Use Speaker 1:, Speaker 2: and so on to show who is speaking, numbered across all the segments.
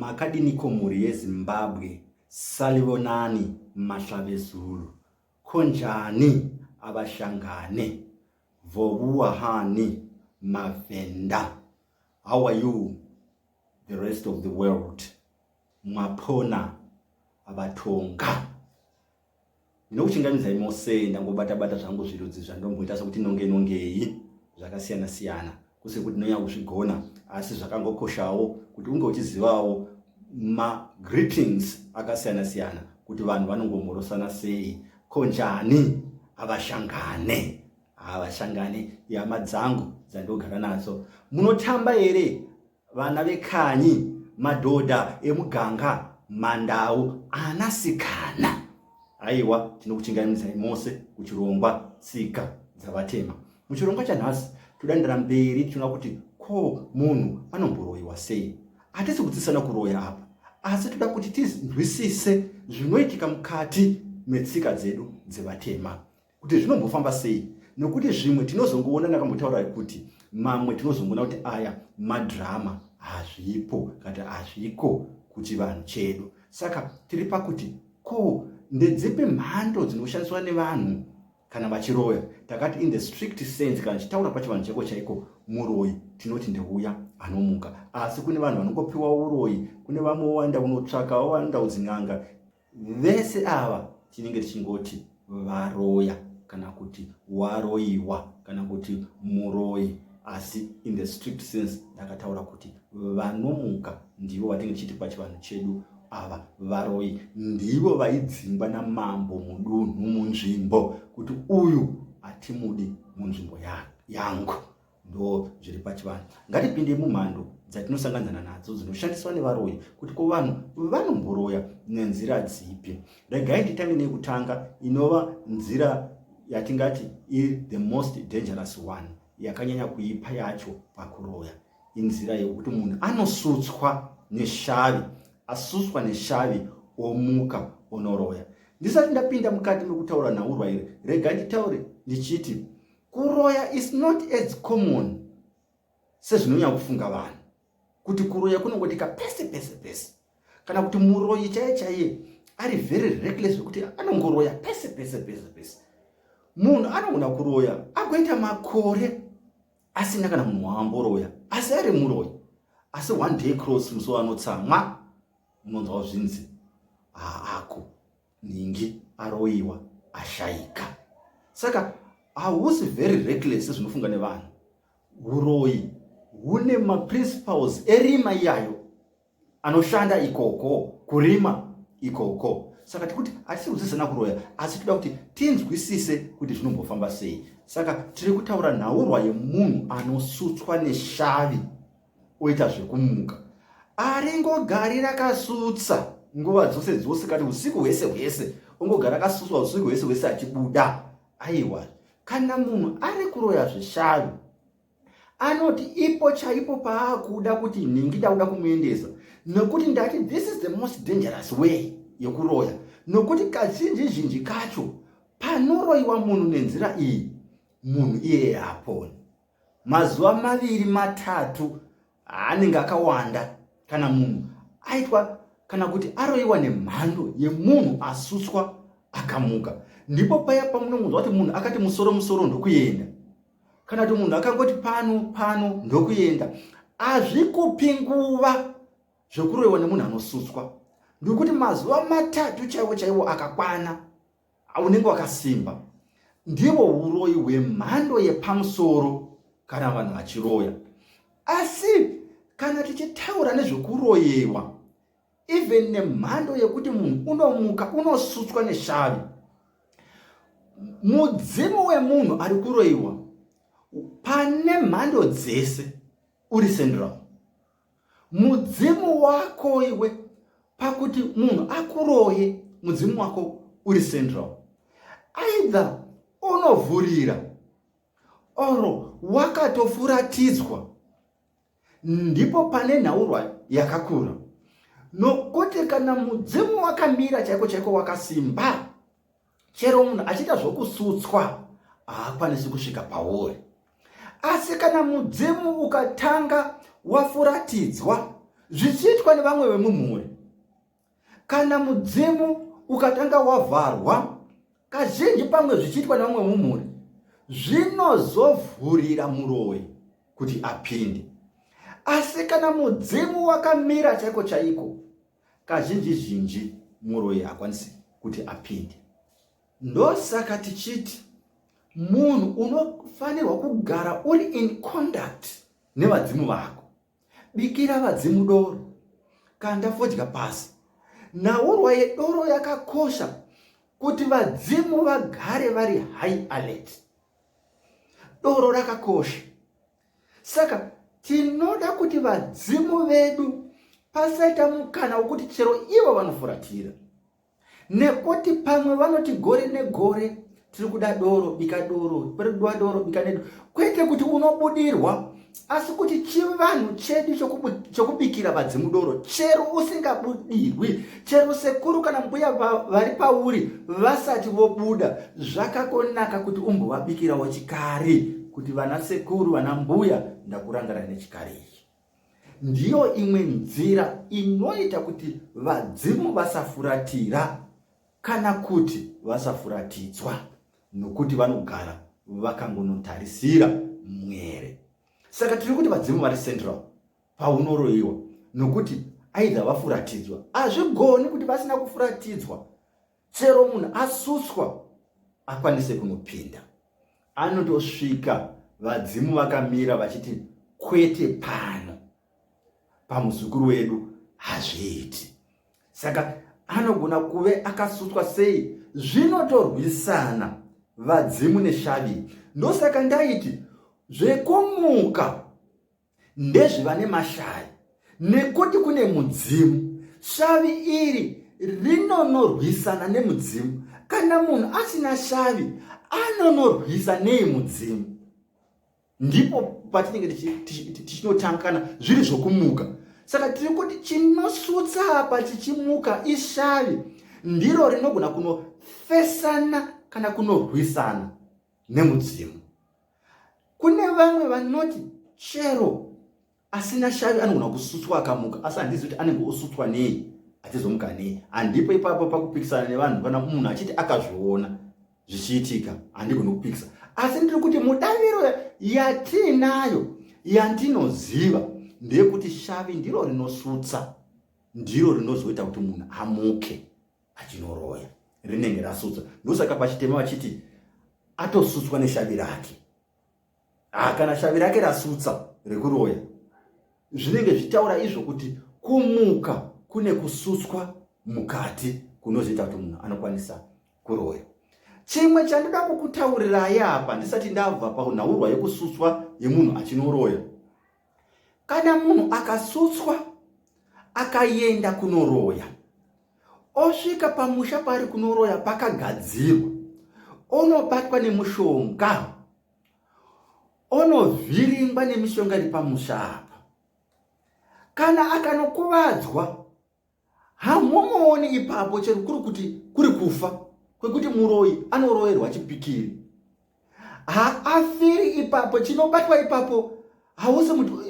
Speaker 1: makadiniko mhuri yeZimbabwe, salivonani mahlavezulu, konjani abashangane, vobuwahani mavenda. How are you, the rest of the world? Mwapona abatonga. Ndinokuchingamidza imose ndangobata zvangu zvirudzi zvandomboita sokuti nongei zvakasiyana kuse kuti nonya kuzvigona, asi zvakangokoshawo kuti unge uchizivawo greetings akasiyana kuti vanhu vanongomborosana sei. Konjani avashangane ihama dzangu dzandogara nadzo. Munotamba here vana vekanyi, madhodha emuganga, mandau, anasikana? Aiwa, tinokuchingamidza mose kuchirongwa tsika dzavatema. Muchirongwa chanhasi todaendera mberi tichiona kuti ko munhu anomboroyiwa sei. Hatisi kudzidzisana kuroya apa, asi toda kuti tinzwisise zvinoitika mukati metsika dzedu dzevatema, kuti zvinombofamba sei. Nokuti zvimwe tinozongoona ndakambotaura kuti mamwe tinozongoona kuti aya madrama hazvipo kana hazviko kuchivanhu chedu. Saka tiri pakuti ko ndedzipi mhando dzinoshandiswa nevanhu kana vachiroya. Takati in the strict sense, kana chitaura pachivanhu cheko chaiko, muroyi tinoti ndeuya anomuka. Asi kune vanhu vanongopiwa uroyi, kune vamwe wanda unotsvaka, wanda udzin'anga. Vese ava tinenge tichingoti varoya kana kuti waroyiwa kana kuti muroyi. Asi in the strict sense ndakataura kuti vanomuka ndivo vatinge tichiti pachivanhu chedu ava varoyi, ndivo vaidzingwa namambo mudunhu, munzvimbo, kuti uyu hatimudi munzvimbo yangu. Ndo zviri pachivanhu. Ngatipinde mumhando dzatinosangana nadzo dzinoshandiswa nevaroyi, kuti ko vanhu vanomboroya nenzira dzipi. Regai nditange nekutanga inova nzira yatingati the most dangerous one, yakanyanya kuipa yacho pakuroya. Inzira yekuti munhu anosutswa neshavi, asuswa neshavi omuka onoroya. Ndisati ndapinda mukati mekutaura nhaurwa iri, regai nditaure ndichiti kuroya is not as common sezvinonyanya kufunga vanhu, kuti kuroya kunongotika pese, kana kuti muroyi chaiye ari very reckless kuti anongoroya pese. Munhu anogona kuroya agoita makore asina kana munhu waamboroya, asi ari muroyi. Asi one day cross muso anotsamwa, munonzwa zvinzi ako ningi aroyiwa ashayika. Saka hausi very reckless zvinofunga nevanhu. Uroyi hune maprinciples erima iyayo anoshanda ikoko, kurima ikoko. Saka tikuti hatisi kudzidzisana kuroya, asi toda kuti tinzwisise kuti zvinombofamba sei. Saka tiri kutaura nhaurwa yemunhu anosutswa neshavi oita zvekumuka. Aringogarira akasutsa nguva dzose kana usiku hwese ongogara akasutswa usiku hwese achibuda. Aiwa, kana munhu ari kuroya zveshavi, anoti ipo chaipo paakuda kuti ningi ndauda kumuendesa, nokuti ndati this is the most dangerous way yekuroya. Nokuti kazhinji kacho panoroyiwa munhu nenzira iyi, munhu iyeye haaponi. Mazuva 2-3 anenge akawanda kana munhu aitwa kana kuti aroyiwa nemhando yemunhu asutswa akamuka. Ndipo paya pamunongonzwa kuti munhu akati musoro ndokuyenda, kana kuti munhu akangoti pano ndokuyenda. Hazvikupi nguva zvekuroyiwa nemunhu anosutswa. Ndikuti mazuva 3 chaiwo akakwana, unenge wakasimba. Ndiwo uroyi hwemhando yepamusoro kana vanhu vachiroya. Asi kana tichitaura nezvekuroyewa, even nemhando yekuti munhu unomuka unosutswa neshavi, mudzimu wemunhu ari kuroyiwa pane mhando dzese uri central. Mudzimu wako iwe pakuti munhu akuroye, mudzimu wako uri central. Either unovhurira oro wakatofuratidzwa, ndipo pane nhaurwa yakakura. Nokuti kana mudzimu wakamira chaiko wakasimba, chero munhu achiita zvokusutswa haakwanisi kusvika pauri. Asi kana mudzimu ukatanga wafuratidzwa, zvichiitwa nevamwe vemumhuri. Kana mudzimu ukatanga wavharwa, kazhinji pamwe zvichiitwa nevamwe vemumhuri, zvinozovhurira muroyi kuti apinde. Asi kana mudzimu wakamira chaiko chaiko, kazhinji muroyi hakwanisi kuti apinde. Ndosaka tichiti munhu unofanirwa kugara uri in contact nevadzimu vako. Bikira vadzimu doro, kanda fodya pasi. Nhaurwa yedoro yakakosha kuti vadzimu vagare vari high alert. Doro rakakosha. Saka tinoda kuti vadzimu vedu pasaita mukana wekuti chero ivo vanofuratira. Nekuti pamwe vanoti gore negore tiri kuda doro, bika doro, perudwa doro, bika nedoro. Kwete kuti unobudirwa, asi kuti chivanhu chedu chokubikira vadzimu doro. Chero usingabudirwi, chero sekuru kana mbuya vari pauri vasati vobuda, zvakakonaka kuti umbovabikirawo chikari, kuti vana sekuru vana mbuya ndakurangana nechikari ichi. Ndiyo imwe nzira inoita kuti vadzimu vasafuratira kana kuti vasafuratidzwa, nokuti vanogara vakangonotarisira mwere. Saka tiri kuti vadzimu vari central paunoroyiwa, nokuti aidha vafuratidzwa. Hazvigoni kuti vasina kufuratidzwa, chero munhu asuswa akwanise kunopinda. Anotosvika vadzimu vakamira vachiti kwete pano, pamuzukuru wedu hazviiti. Saka anogona kuve akasuswa sei, zvinotorwisana vadzimu neshavi. Ndosaka ndaiti zvekumuka ndezviva nemashavi, nekuti kune mudzimu. Shavi iri rinonorwisana nemudzimu. Kana munhu asina shavi anonorwisa nemudzimu. Ndipo patinenge tichinotangana zviri zvokumuka. Saka tiri kuti chinosutsa apa chichimuka ishavi, ndiro rinogona kunofesana kana kunorwisana nemudzimu. Kune vamwe vanoti chero asina shavi anogona kusutswa akamuka, asi handizi kuti anenge osutswa nei, atizomuka nei. Handipo ipapo pakupikisana nevanhu kana munhu achiti akazviona zvichiitika, handigoni kupikisa. Asi ndiri kuti mudaviro yatinayo yandinoziva ndeyekuti shavi ndiro rinosutsa, ndiro rinozoita kuti munhu amuke achinoroya, rinenge rasutsa. Ndosaka pachitema vachiti atosutswa neshavi rake. Kana shavi rake rasutsa rekuroya, zvinenge zvitaura izvo kuti kumuka kune kusutswa mukati kunozoita kuti munhu anokwanisa kuroya. Chimwe chandoda kukutaurirai apa ndisati ndabva panhaurwa yekusutswa yemunhu achinoroya. Kana munhu akasutswa akaenda kunoroya, osvika pamusha pari kunoroya pakagadzirwa, onobatwa nemushonga, onovhiringwa nemishonga iri pamusha apa. Kana akanokuvadzwa, hamuoni ipapo chero kuri kuti kuri kufa, kwekuti muroyi anoroyerwa chipikiri. Haafiri ipapo, chinobatwa ipapo hausi mutu,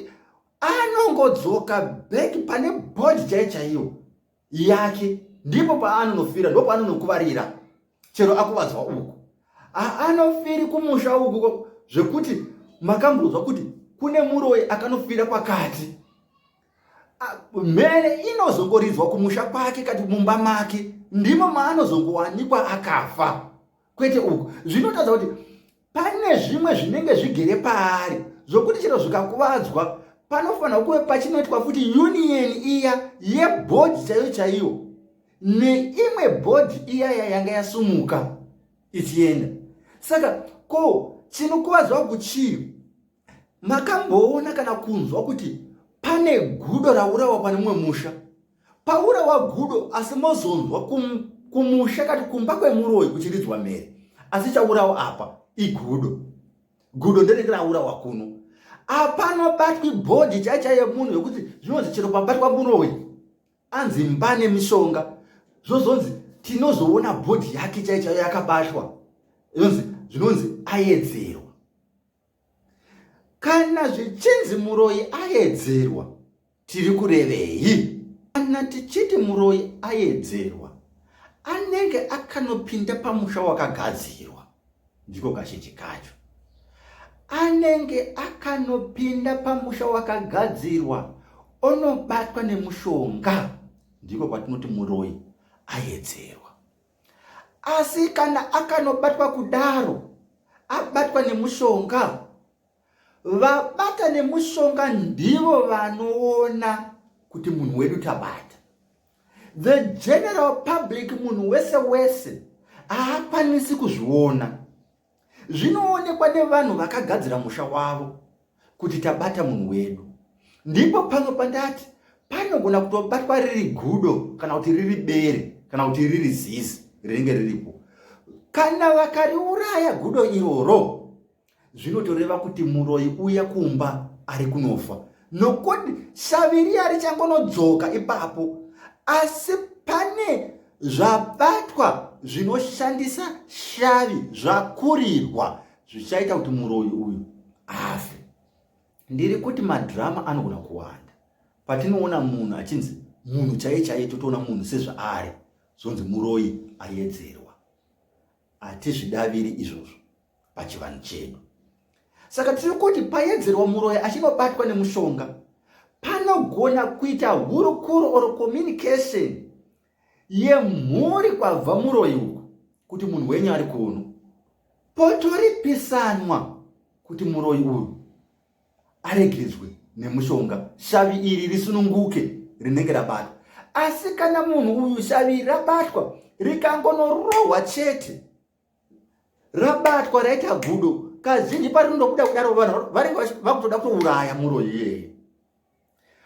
Speaker 1: anongodzoka back pane body chaiyo yake, ndipo paanonofira, ndipo paanonokuvarira chero akuvadzwa uku. Anofiri kumusha uku zvekuti makambozwa kuti kune muroyi akanofira pakati. Mhere inozongoridzwa kumusha kwake kati mumba make, ndimo maanozongowanikwa akafa. Kwete uku zvinotadza kuti pane zvimwe zvinenge zvigere paari, zvokuti chero zvikakuvadzwa panofanira kuve pachinoitwa futi union iya yebhodhi chaiyo neimwe bhodhi iya yanga yasumuka ichienda. Saka chinokuvadzwa kuchii? Makamboona kana kunzwa kuti pane gudo raurawa pane mumwe musha? Paurawa gudo asi mozonzwa kumusha kati kumba kwemuroyi kuchiridzwa mhere, asi chaurawa apa igudo. Gudo nderenge raurawa kuno. Apanobatwi bhodhi chaiyo munhu yokuti zvinonzi chero pabatwa muroyi anzi mbane mishonga, zvozonzi tinozoona bhodhi yake chaiyo yakabatwa, zvinonzi aedzerwa. Kana zvichinzi muroyi aedzerwa, tiri kurevei? Kana tichiti muroi aedzerwa, anenge akanopinda pamusha wakagadzirwa, ndiko kazhinji kacho. Anenge akanopinda pamusha wakagadzirwa, onobatwa nemushonga, ndiko kwatinoti muroi aedzerwa. Asi kana akanobatwa kudaro, abatwa nemushonga, vabata nemushonga ndivo vanoona kuti munhu wedu tabata. The general public, munhu wese haakwanisi kuzviona. Zvinoonekwa nevanhu vakagadzira musha wavo kuti tabata munhu wedu. Ndipo pano pandati panogona kutobatwa riri gudo, kana kuti riri bere, kana kuti riri zizi rinenge riripo. Kana vakariuraya gudo iroro, zvinotoreva kuti muroi uya kumba ari kunofa, nokuti shavi riya richangonodzoka ipapo. Asi pane zvabatwa zvinoshandisa shavi, zvakurirwa, zvichaita kuti muroi uyu afe. Ndiri kuti madhirama anogona kuwanda. Patinoona munhu achinzi munhu chaiye, totoona munhu sezvaari, zvonzi muroi aedzerwa. Hatizvidaviri izvozvo pachivanhu chedu. Saka tiri kuti paedzerwa muroi achinobatwa nemushonga, panogona kuita hurukuro or communication yemhuri kwabva muroi uku kuti munhu wenyu ari kuno, potoripisanwa kuti muroi uyu aregedzwe nemushonga, shavi iri risununguke rinenge rabatwa. Asi kana munhu uyu shavi rabatwa rikangonorohwa chete, rabatwa raita gudo, kazhinji parinondobuda kudaro vanhu vanenge vakutoda kutouraya muroi iyeye.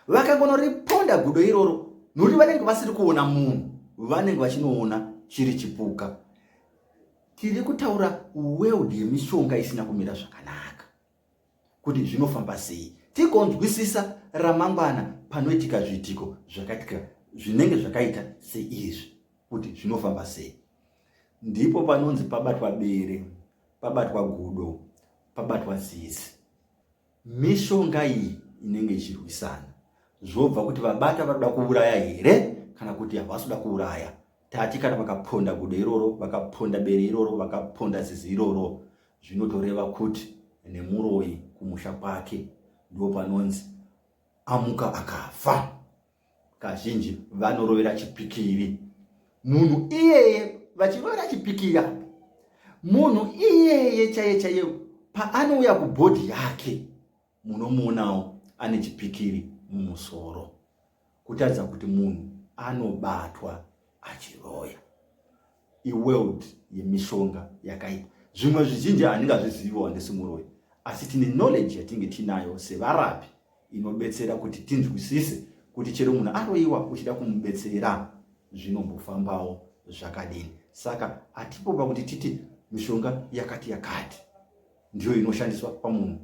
Speaker 1: Vakangonoriponda gudo iroro, nokuti vanenge vasiri kuona munhu, vanenge vachinoona chiri chipuka. Tiri kutaura world yemishonga isina kumira zvakanaka, kuti zvinofamba sei. Tigonzwisisa ramangwana panoitika zviitiko zvakaitika, zvinenge zvakaita seizvi, kuti zvinofamba sei. Ndipo panonzi pabatwa bere, pabatwa gudo, pabatwa zizi. Mishonga iyi inenge ichirwisana. Zvobva kuti vabata vanoda kuuraya here kana kuti havasi kuda kuuraya. Tati kana vakaponda gudo iroro, vakaponda bere iroro, vakaponda zizi iroro, zvinotoreva kuti nemuroi kumusha kwake ndipo panonzi amuka akafa. Kazhinji vanorovera chipikiri. Munhu iyeye vachirovera chipikiri apa, munhu iyeye chaiye paanouya kubhodhi yake, munomuonawo ane chipikiri mumusoro, kutaridza kuti munhu anobatwa achiroya. Iworld yemishonga yakaita. Zvimwe zvizhinji handingazviziviwo handisi muroi, asi tine knowledge yatinge tinayo sevarapi inobetsera kuti tinzwisise kuti chero munhu aroiwa uchida kumubetsera zvinombofambawo zvakadini. Saka hatipo pakuti titi mishonga yakati ndiyo inoshandiswa pamunhu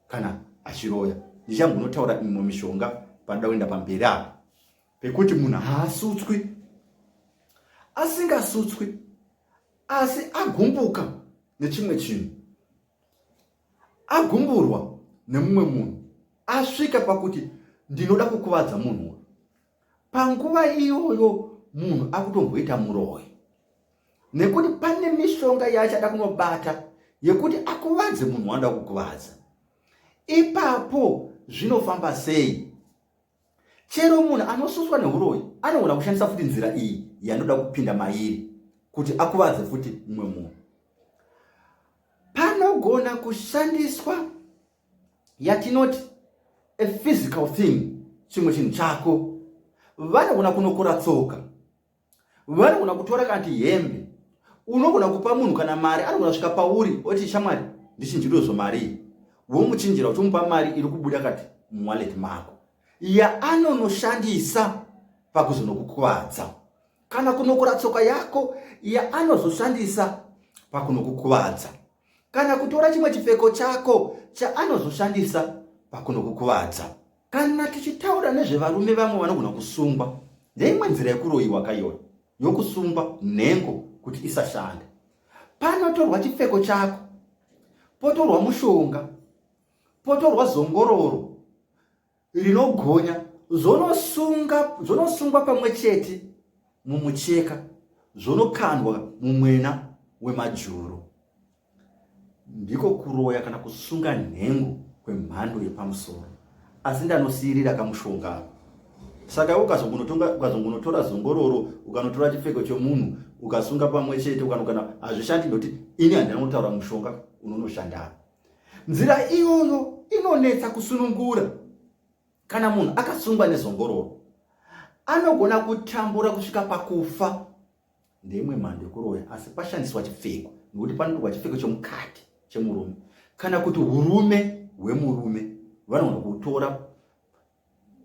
Speaker 1: kana achiroya. Ndichangonotaura imwe mishonga panoda kuenda pamberi apa, pekuti munhu haasutswi, asingasutswi, asi agumbuka nechimwe chinhu, agumburwa nemumwe munhu, asvika pakuti ndinoda kukuvadza munhu. Panguva iyoyo munhu akutomboita muroi, nekuti pane mishonga yaachada kunobata yekuti akuvadze munhu wanoda kukuvadza. Ipapo zvinofamba sei? Chero munhu anosuswa neuroi anogona kushandisa futi nzira iyi yanoda kupinda mairi kuti akuvadze futi mumwe munhu. Panogona kushandiswa yatinoti a physical thing, chimwe chinhu chako. Vanogona kunokora tsoka, vanogona kutora kanti hembe, unogona kupa munhu kana mari, anogona kusvika pauri oti shamwari ndichinjirozvo mari, womuchinjira uchimupa mari iri kubuda kati muwallet mako, yaanonoshandisa pakuzonokukuvadza. Kana kunokora tsoka yako yaanozoshandisa pakunokukuvadza. Kana kutora chimwe chipfeko chako chaanozoshandisa pakunokukuvadza. Kana tichitaura nezvevarume vamwe vanogona kusungwa, ndeimwe nzira yekuroiwa kaiyoyo, yokusungwa nhengo kuti isashanda. Panotorwa chipfeko chako, potorwa mushonga, potorwa zongororo rinogonya zvonosungwa pamwe chete mumucheka, zvonokandwa mumwena wemajuru. Ndiko kuroya kana kusunga nhengo kwemhando yepamusoro. Asi ndanosiyirira kamushonga. Saka ukazongonotora zongororo, ukanotora chipfeko chomunhu, ukasunga pamwe chete, ukanokana hazvishandi ndokuti ini handina kutaura mushonga unonoshanda. Nzira iyoyo inonetsa kusunungura. Kana munhu akasungwa nezongororo, anogona kutambura kusvika pakufa. Ndeimwe mhando yekuroya, asi pashandiswa chipfeko, nokuti panotorwa chipfeko chomukati chemurume. Kana kuti urume hwemurume, vanogona kutora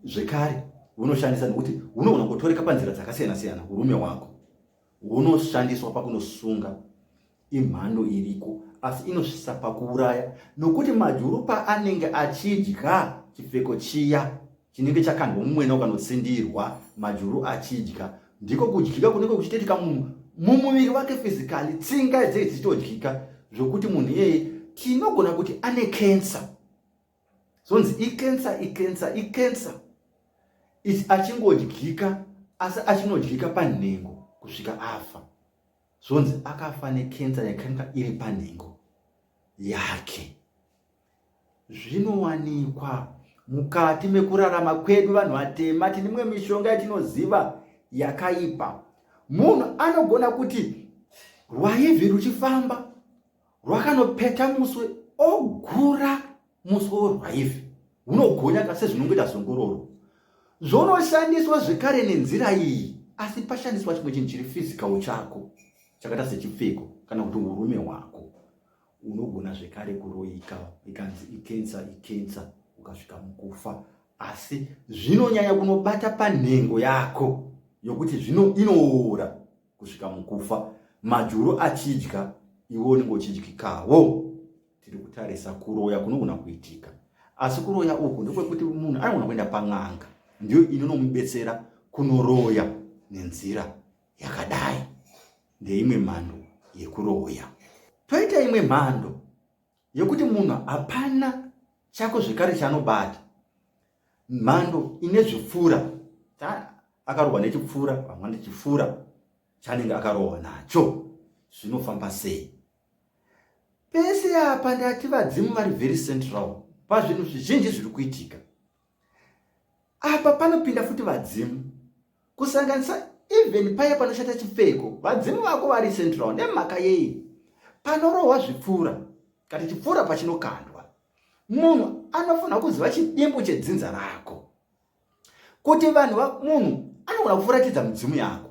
Speaker 1: zvekare unoshandisa, nokuti unogona kutoreka panzira dzakasiyana-siyana. Urume hwako hunoshandiswa pakunosunga. Imhando iriko, asi inosvisa pakuuraya, nokuti majuru paanenge achidya chipfeko chiya chinenge chakandwa mumwena ukanotsindirwa, majuru achidya, ndiko kudyika kunenge kuchitoitika munhu mumuviri wake fizikali, tsinga dzei dzichitodyika, zvokuti munhu iyeye tinogona kuti ane kensa. Zonzi ikensa achingodyika, asi achinodyika panhengo kusvika afa. Zonzi akafa nekensa yakanga iri panhengo yake. Zvinowanikwa mukati mekurarama kwedu vanhu vatema. Tine imwe mishonga yatinoziva yakaipa. Munhu anogona kuti rwaivhi ruchifamba rwakanopeta muswe, ogura muswe werwaivhi, hunogonya sezvinongoita zongororo. Zvonoshandiswa zvekare nenzira iyi, asi pashandiswa chimwe chinhu chiri fizikal chako chakaita sechipfeko kana kuti urume hwako, unogona zvekare kuroika, ikanzi ikensa ukasvika mukufa. Asi zvinonyanya kunobata panhengo yako yokuti inoora kusvika mukufa. Majuru achidya, iwe unenge uchidyikawo. Tiri kutarisa kuroya kunogona kuitika, asi kuroya uku ndekwekuti munhu anogona kuenda pan'anga, ndiyo inonomubetsera kunoroya nenzira yakadai. Ndeimwe mhando yekuroya. Toita imwe mhando yokuti munhu hapana chako zvekare chaanobata, mhando ine zvipfura. Akarohwa nechipfura, pamwe nechipfura chanenge akarohwa nacho, zvinofamba sei? Pese apa ndati vadzimu vari very central pazvinhu zvizhinji zviri kuitika. Apa panopinda futi vadzimu, kusanganisa even paya panoshata chipfeko, vadzimu vako vari central. Nemhaka yei? Panorohwa zvipfura, kana chipfura pachinokandwa, munhu anofanira kuziva chidimbu chedzinza rako, kuti munhu anogona kufuratidza mudzimu yako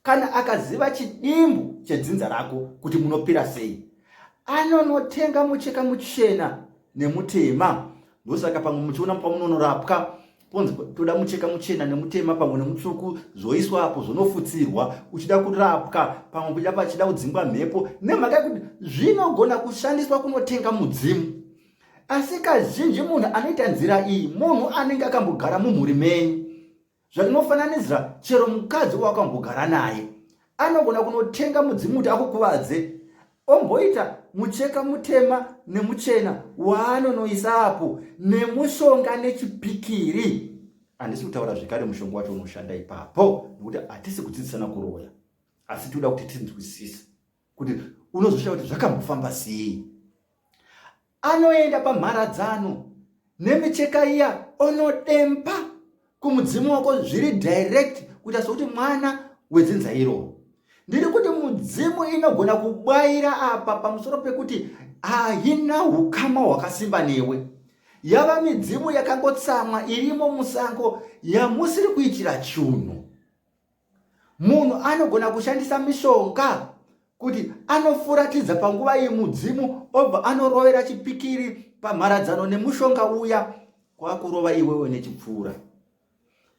Speaker 1: kana akaziva chidimbu chedzinza rako kuti munopira sei. Anonotenga mucheka muchena nemutema. Ndosaka pamwe muchiona pamunonorapwa ponzi toda mucheka muchena nemutema pamwe nemutsvuku, zvoiswa apo zvonofutsirwa uchida kurapwa, pamwe kuda pachida kudzingwa mhepo. Nemhaka yekuti zvinogona kushandiswa kunotenga mudzimu. Asi kazhinji munhu anoita nzira iyi munhu anenge akambogara mumhuri menyu, zvakinofananidzira chero mukadzi wakambogara naye, anogona kunotenga mudzimu kuti akukuvadze, omboita mucheka mutema nemuchena waanonoisa apo, nemushonga nechipikiri. Handisi kutaura zvekare mushonga wacho unoshanda ipapo, nokuti hatisi kudzidzisana kuroya, asi toda kuti tinzwisise kuti unozoshaura kuti zvakambofamba sei. Anoenda pamharadzano nemicheka iya, onodempa kumudzimu wako zviri direct, kuita sokuti mwana wedzinza iroro. Ndiri kuti mudzimu inogona kubaira apa pamusoro pekuti haina ukama hwakasimba newe. Yava midzimu yakangotsamwa irimo musango yamusiri kuitira chinhu. Munhu anogona kushandisa mishonga kuti anofuratidza panguva iyi mudzimu, obva anorovera chipikiri pamharadzano nemushonga uya, kwakurova iwewe nechipfura.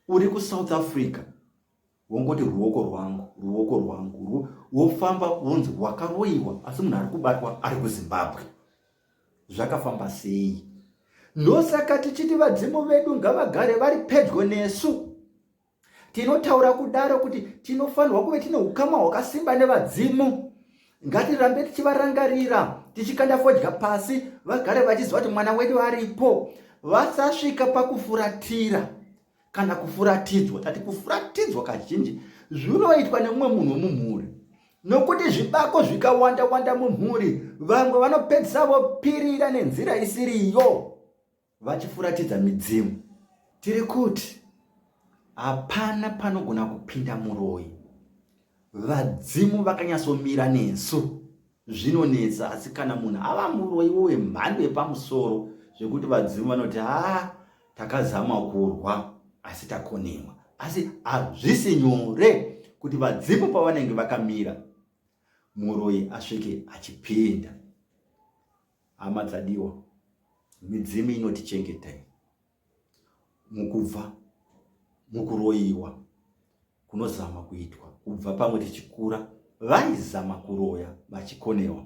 Speaker 1: Uri kuSouth Africa, wongoti ruoko rwangu, wofamba wonzi wakaroiwa, asi munhu ari kubatwa ari kuZimbabwe. Zvakafamba sei? Ndosaka tichiti vadzimu vedu ngavagare vari pedyo nesu. Tinotaura kudaro kuti tinofanirwa kuve tine ukama hwakasimba nevadzimu. Ngatirambe tichivarangarira, tichikanda fodya pasi, vagare vachiziva kuti mwana wedu aripo, vasasvika pakufuratira. kana kufuratidzwa. Tati kufuratidzwa kazhinji zvinoitwa nemumwe munhu wemumhuri, nokuti zvibako zvikawanda mumhuri, vamwe vanopedzisa vopirira nenzira isiriyo vachifuratidza midzimu. Tiri kuti hapana panogona kupinda muroi. Vadzimu vakanyatsomira nesu. Zvinonetsa, asi kana munhu ava muroi wemhando yepamusoro zvekuti vadzimu vanoti takazama kurwa asi takonewa. Asi hazvisi nyore kuti vadzimu pavanenge vakamira muroi asvike achipinda. Hama dzadiwa, midzimu inotichengetai mukubva mukuroyiwa kunozama kuitwa. Kubva pamwe tichikura vaizama kuroya vachikonewa.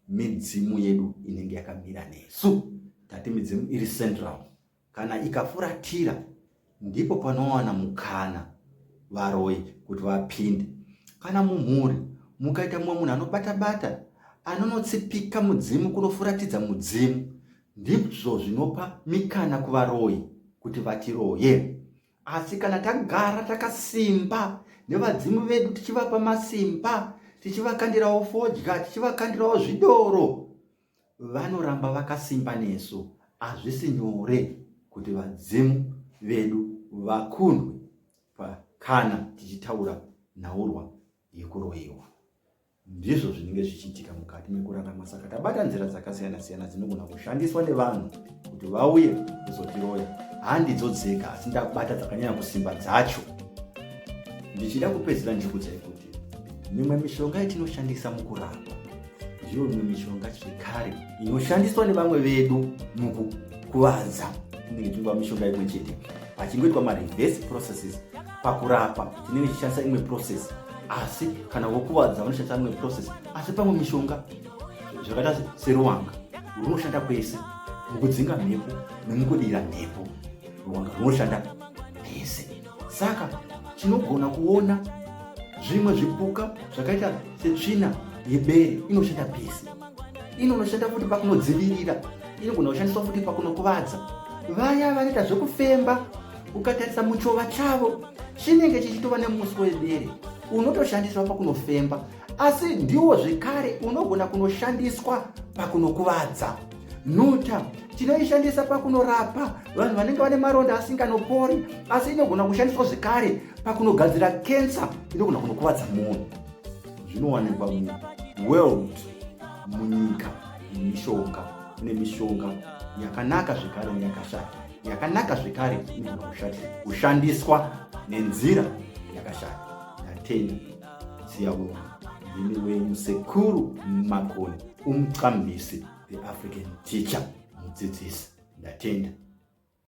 Speaker 1: Midzimu yedu inenge yakamira nesu. Tati midzimu iri central. Kana ikafuratira ndipo panowana mukana varoi kuti vapinde. Kana mumhuri mukaita mumwe munhu anobata anonotsipika mudzimu kunofuratidza mudzimu, ndizvo zvinopa mikana kuvaroi kuti vatiroye. Asi kana tagara takasimba nevadzimu vedu tichivapa masimba, tichivakandirawo fodya, tichivakandirawo zvidoro, vanoramba vakasimba nesu. Hazvisi nyore kuti vadzimu vedu vakundwe kana tichitaura nhaurwa yekuroyiwa. Ndizvo zvinenge zvichiitika mukati mekurarama. Saka tabata nzira dzakasiyana-siyana dzinogona kushandiswa nevanhu kuti vauye kuzotiroya. Handidzo dzega, asi ndabata dzakanyanya kusimba dzacho. Ndichida kupedzera ndikudzai kuti mimwe mishonga yatinoshandisa mukurapa ndiyo mimwe mishonga zvekare inoshandiswa nevamwe vedu mukukuvadza. Inenge ichingova mishonga imwe chete. Pachingoitwa ma-reverse processes pakurapa tinenge tichishandisa imwe process, asi kana wokuvadza vanoshandisa imwe process. Asi pamwe mishonga zvakaita seruwanga runoshanda kwese mukudzinga mhepo nemukudira mhepo. Ruwanga runoshanda pese. Saka tinogona kuona zvimwe zvipuka zvakaita setsvina yebere inoshanda pese. Inoshanda futi pakunodzivirira, inogona kushandiswa futi pakunokuvadza. Vaya vanoita zvekufemba, ukatarisa muchova chavo chinenge chichitova nemuswe webere unotoshandiswa pakunofemba, asi ndiwo zvekare unogona kunoshandiswa pakunokuvadza. Nhuta tinoishandisa pakunorapa vanhu vanenge vane maronda asinganopori, asi inogona kushandiswa zvekare pakunogadzira kensa inogona kunokuvadza munhu. Zvinowanikwa muworld, munyika mishonga. Kune mishonga yakanaka zvekare neyakashata. Yakanaka zvekare inogona kushandiswa nenzira yakashata. Ndatenda, siyabonga. Ndini wenyu Sekuru Makoni, umqambisi, the African teacher, mudzidzisi. Ndatenda.